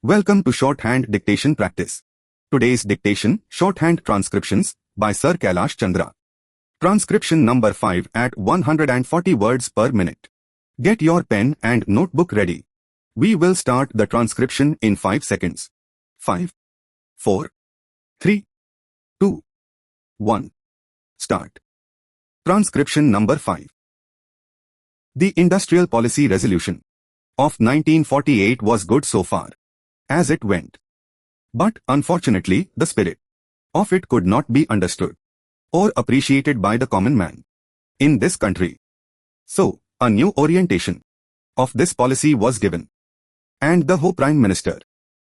Welcome to Shorthand Dictation Practice. Today's dictation, Shorthand Transcriptions, by Sir Kailash Chandra. Transcription number 5 at 140 words per minute. Get your pen and notebook ready. We will start the transcription in 5 seconds. 5, 4, 3, 2, 1. Start. Transcription number 5. The Industrial Policy Resolution of 1948 was good so far as it went. But unfortunately, the spirit of it could not be understood or appreciated by the common man in this country. So, a new orientation of this policy was given. And the Ho Prime Minister,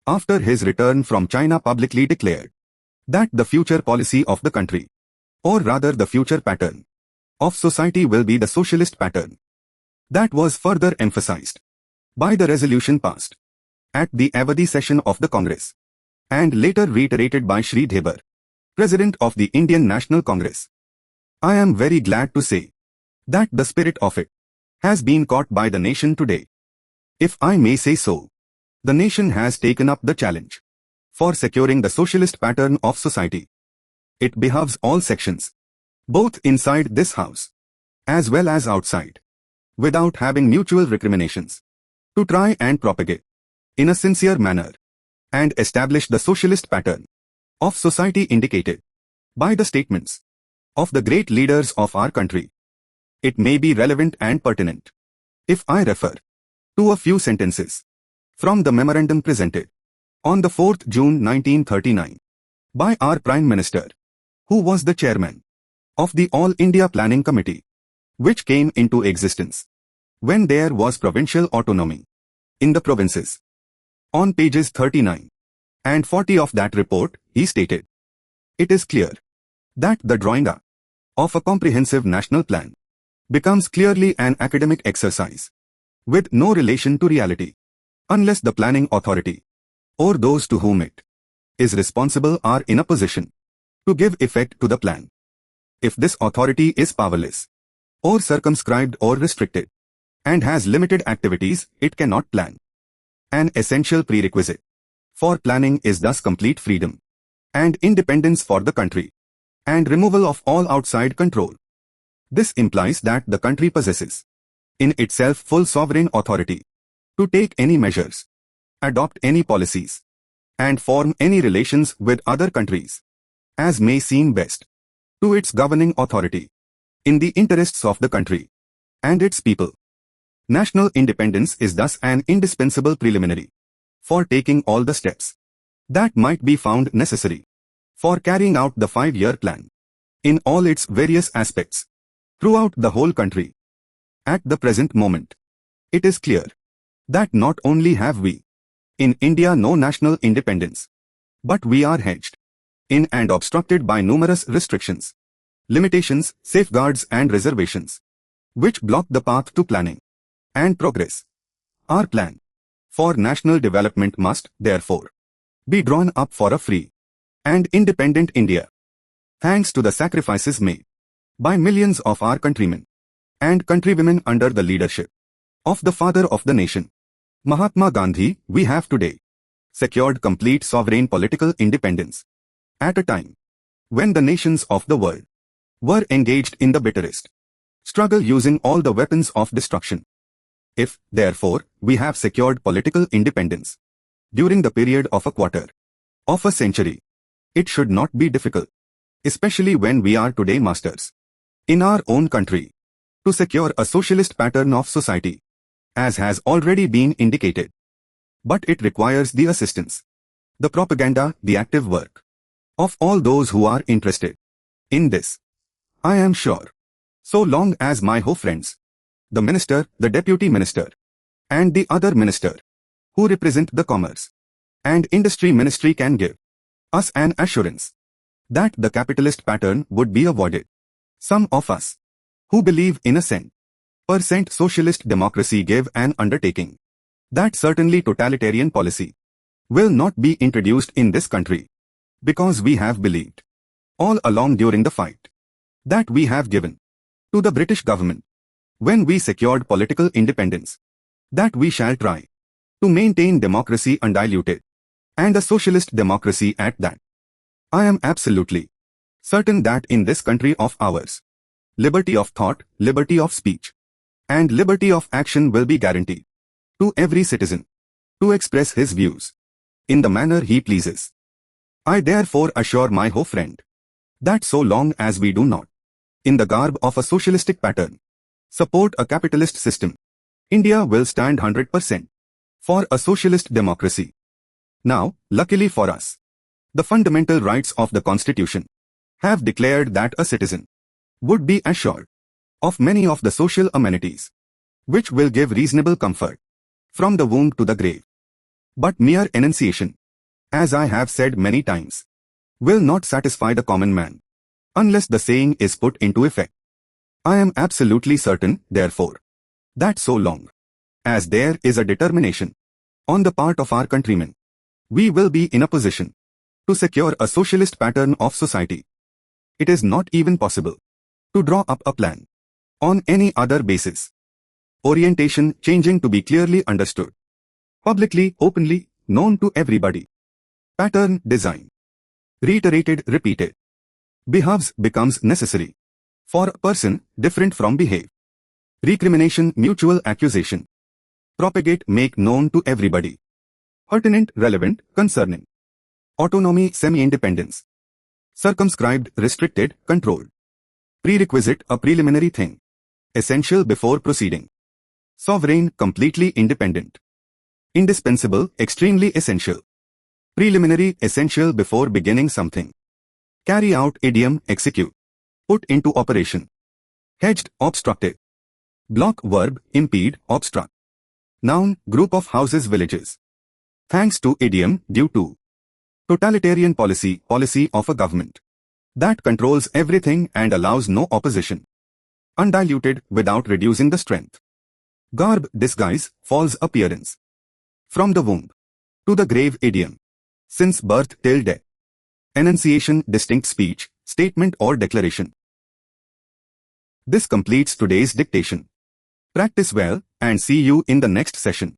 after his return from China, publicly declared that the future policy of the country, or rather the future pattern of society, will be the socialist pattern. That was further emphasized by the resolution passed at the Avadi session of the Congress, and later reiterated by Shri Dhebar, President of the Indian National Congress. I am very glad to say that the spirit of it has been caught by the nation today. If I may say so, the nation has taken up the challenge for securing the socialist pattern of society. It behoves all sections, both inside this house as well as outside, without having mutual recriminations, to try and propagate in a sincere manner and establish the socialist pattern of society indicated by the statements of the great leaders of our country. It may be relevant and pertinent if I refer to a few sentences from the memorandum presented on the 4th June 1939 by our Prime Minister, who was the chairman of the All India Planning Committee, which came into existence when there was provincial autonomy in the provinces. On pages 39 and 40 of that report, he stated, "It is clear that the drawing up of a comprehensive national plan becomes clearly an academic exercise with no relation to reality, unless the planning authority or those to whom it is responsible are in a position to give effect to the plan. If this authority is powerless, or circumscribed or restricted, and has limited activities, it cannot plan. An essential prerequisite for planning is thus complete freedom and independence for the country, and removal of all outside control. This implies that the country possesses in itself full sovereign authority to take any measures, adopt any policies, and form any relations with other countries as may seem best to its governing authority in the interests of the country and its people. National independence is thus an indispensable preliminary for taking all the steps that might be found necessary for carrying out the 5-year plan in all its various aspects throughout the whole country. At the present moment, it is clear that not only have we in India no national independence, but we are hedged in and obstructed by numerous restrictions, limitations, safeguards and reservations, which block the path to planning and progress. Our plan for national development must, therefore, be drawn up for a free and independent India, thanks to the sacrifices made by millions of our countrymen and countrywomen under the leadership of the father of the nation, Mahatma Gandhi. We have today secured complete sovereign political independence at a time when the nations of the world were engaged in the bitterest struggle using all the weapons of destruction. If, therefore, we have secured political independence during the period of a quarter of a century, it should not be difficult, especially when we are today masters in our own country, to secure a socialist pattern of society, as has already been indicated. But it requires the assistance, the propaganda, the active work of all those who are interested in this. I am sure, so long as my Ho friends, the Minister, the Deputy Minister, and the other Minister, who represent the Commerce and Industry Ministry, can give us an assurance that the capitalist pattern would be avoided, some of us who believe in a 100% socialist democracy give an undertaking that certainly totalitarian policy will not be introduced in this country, because we have believed all along during the fight that we have given to the British government when we secured political independence, that we shall try To maintain democracy undiluted, and a socialist democracy at that. I am absolutely certain that in this country of ours, liberty of thought, liberty of speech, and liberty of action will be guaranteed to every citizen to express his views in the manner he pleases. I therefore assure my ho friend that so long as we do not, in the garb of a socialistic pattern, support a capitalist system, India will stand 100% for a socialist democracy. Now, luckily for us, the fundamental rights of the Constitution have declared that a citizen would be assured of many of the social amenities which will give reasonable comfort from the womb to the grave. But mere enunciation, as I have said many times, will not satisfy the common man unless the saying is put into effect. I am absolutely certain, therefore, that so long as there is a determination on the part of our countrymen, we will be in a position to secure a socialist pattern of society. It is not even possible to draw up a plan on any other basis. Orientation changing to be clearly understood, publicly, openly, known to everybody. Pattern design, reiterated, repeated. Behaves becomes necessary for a person different from behave. Recrimination, mutual accusation. Propagate, make known to everybody. Pertinent, relevant, concerning. Autonomy, semi-independence. Circumscribed, restricted, controlled. Prerequisite, a preliminary thing. Essential before proceeding. Sovereign, completely independent. Indispensable, extremely essential. Preliminary, essential before beginning something. Carry out, idiom, execute. Put into operation. Hedged, obstructive. Block, verb, impede, obstruct. Noun, group of houses, villages. Thanks to, idiom, due to. Totalitarian policy, policy of a government that controls everything and allows no opposition. Undiluted, without reducing the strength. Garb, disguise, false appearance. From the womb to the grave, idiom. Since birth till death. Enunciation, distinct speech, statement or declaration. This completes today's dictation. Practice well and see you in the next session.